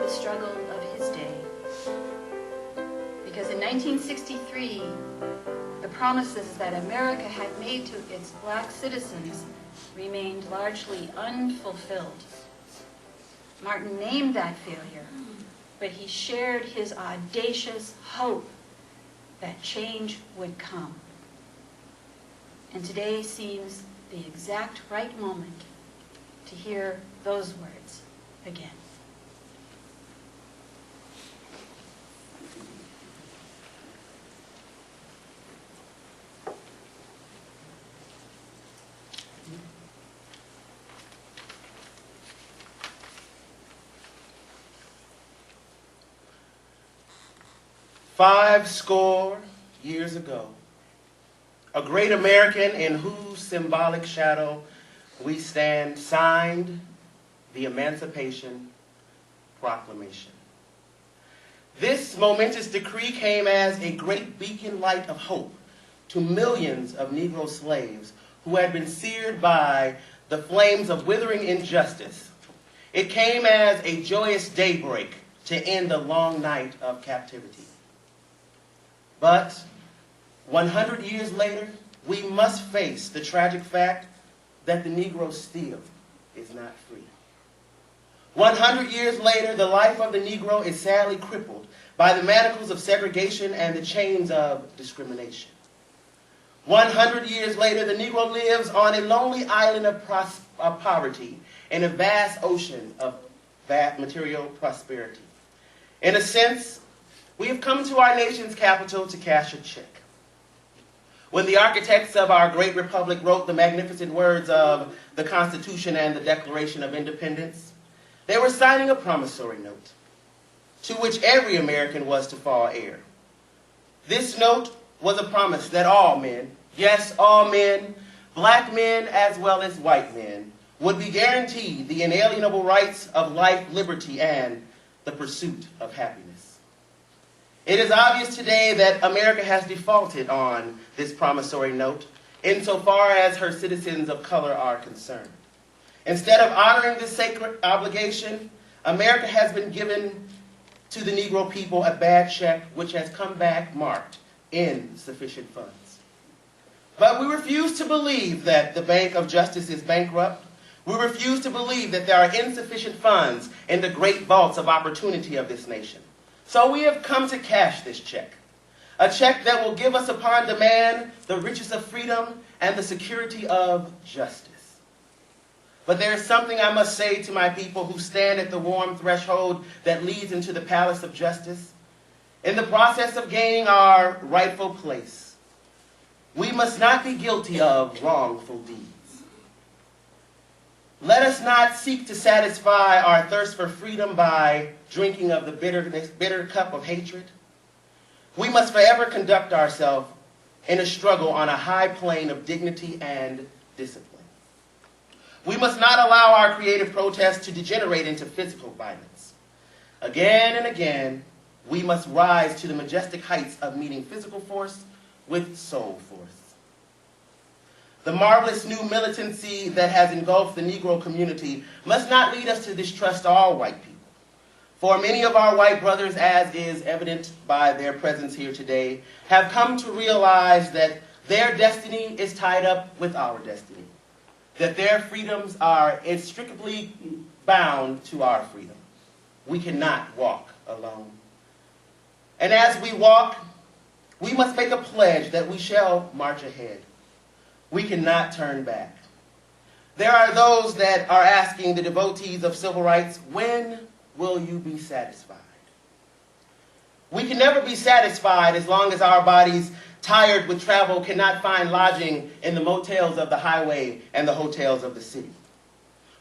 the struggle of his day. Because in 1963, the promises that America had made to its black citizens remained largely unfulfilled. Martin named that failure, but he shared his audacious hope that change would come. And today seems the exact right moment to hear those words again. Five score years ago, a great American in whose symbolic shadow we stand signed the Emancipation Proclamation. This momentous decree came as a great beacon light of hope to millions of Negro slaves who had been seared by the flames of withering injustice. It came as a joyous daybreak to end the long night of captivity. But 100 years later, we must face the tragic fact that the Negro still is not free. 100 years later, the life of the Negro is sadly crippled by the manacles of segregation and the chains of discrimination. 100 years later, the Negro lives on a lonely island of poverty in a vast ocean of material prosperity. In a sense, we have come to our nation's capital to cash a check. When the architects of our great republic wrote the magnificent words of the Constitution and the Declaration of Independence, they were signing a promissory note to which every American was to fall heir. This note was a promise that all men, yes, all men, black men as well as white men, would be guaranteed the inalienable rights of life, liberty, and the pursuit of happiness. It is obvious today that America has defaulted on this promissory note insofar as her citizens of color are concerned. Instead of honoring this sacred obligation, America has been given to the Negro people a bad check which has come back marked insufficient funds. But we refuse to believe that the Bank of Justice is bankrupt. We refuse to believe that there are insufficient funds in the great vaults of opportunity of this nation. So we have come to cash this check, a check that will give us upon demand the riches of freedom and the security of justice. But there is something I must say to my people who stand at the warm threshold that leads into the palace of justice. In the process of gaining our rightful place, we must not be guilty of wrongful deeds. Let us not seek to satisfy our thirst for freedom by drinking of the bitter cup of hatred. We must forever conduct ourselves in a struggle on a high plane of dignity and discipline. We must not allow our creative protest to degenerate into physical violence. Again and again, we must rise to the majestic heights of meeting physical force with soul force. The marvelous new militancy that has engulfed the Negro community must not lead us to distrust all white people. For many of our white brothers, as is evident by their presence here today, have come to realize that their destiny is tied up with our destiny, that their freedoms are inextricably bound to our freedom. We cannot walk alone. And as we walk, we must make a pledge that we shall march ahead. We cannot turn back. There are those that are asking the devotees of civil rights, when will you be satisfied? We can never be satisfied as long as our bodies, tired with travel, cannot find lodging in the motels of the highway and the hotels of the city.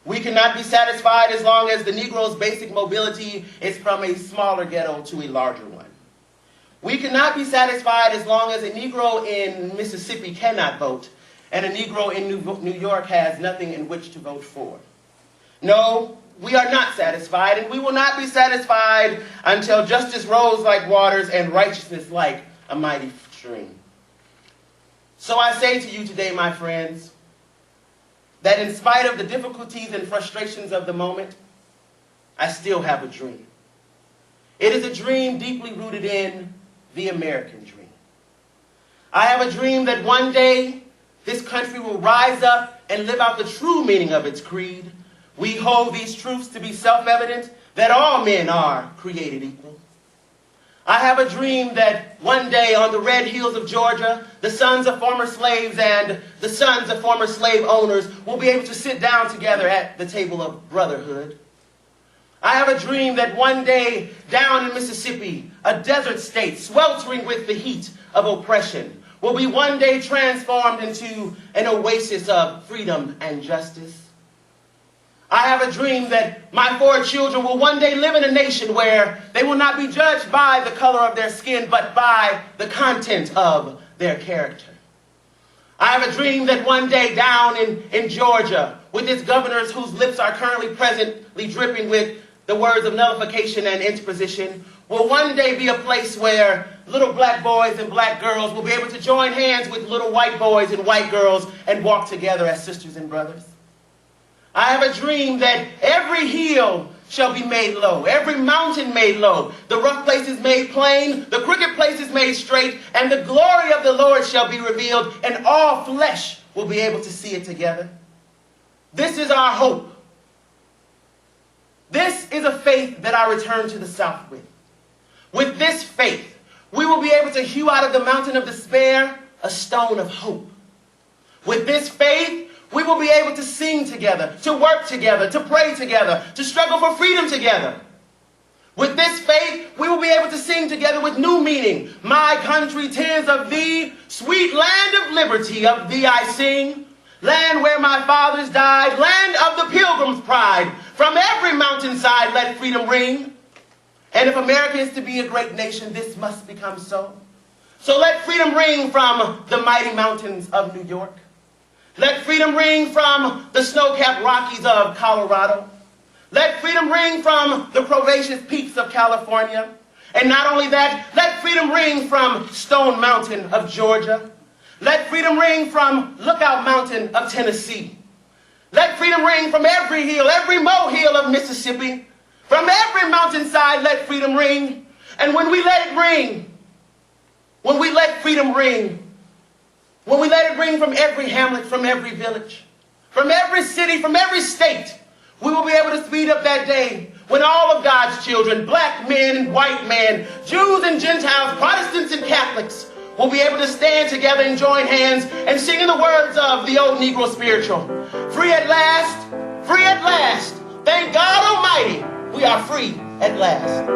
We cannot be satisfied as long as the Negro's basic mobility is from a smaller ghetto to a larger one. We cannot be satisfied as long as a Negro in Mississippi cannot vote and a Negro in New York has nothing in which to vote for. No, we are not satisfied, and we will not be satisfied until justice rolls like waters and righteousness like a mighty stream. So I say to you today, my friends, that in spite of the difficulties and frustrations of the moment, I still have a dream. It is a dream deeply rooted in the American dream. I have a dream that one day this country will rise up and live out the true meaning of its creed. We hold these truths to be self-evident, that all men are created equal. I have a dream that one day on the red hills of Georgia, the sons of former slaves and the sons of former slave owners will be able to sit down together at the table of brotherhood. I have a dream that one day down in Mississippi, a desert state sweltering with the heat of oppression, will be one day transformed into an oasis of freedom and justice. I have a dream that my 4 children will one day live in a nation where they will not be judged by the color of their skin, but by the content of their character. I have a dream that one day down in Georgia, with its governors whose lips are currently presently dripping with the words of nullification and interposition, will one day be a place where little black boys and black girls will be able to join hands with little white boys and white girls and walk together as sisters and brothers. I have a dream that every hill shall be made low, every mountain made low, the rough places made plain, the crooked places made straight, and the glory of the Lord shall be revealed, and all flesh will be able to see it together. This is our hope. This is a faith that I return to the South with. With this faith, we will be able to hew out of the mountain of despair a stone of hope. With this faith, we will be able to sing together, to work together, to pray together, to struggle for freedom together. With this faith, we will be able to sing together with new meaning. My country, 'tis of thee, sweet land of liberty, of thee I sing. Land where my fathers died, land of the pilgrim's pride. From every mountainside let freedom ring. And if America is to be a great nation, this must become so. So let freedom ring from the mighty mountains of New York. Let freedom ring from the snow-capped Rockies of Colorado. Let freedom ring from the Cretaceous peaks of California. And not only that, let freedom ring from Stone Mountain of Georgia. Let freedom ring from Lookout Mountain of Tennessee. Let freedom ring from every hill, every molehill of Mississippi. From every mountainside, let freedom ring. And when we let it ring, when we let freedom ring, when we let it ring from every hamlet, from every village, from every city, from every state, we will be able to speed up that day when all of God's children, black men and white men, Jews and Gentiles, Protestants and Catholics, will be able to stand together and join hands and sing in the words of the old Negro spiritual. Free at last, thank God Almighty, we are free at last.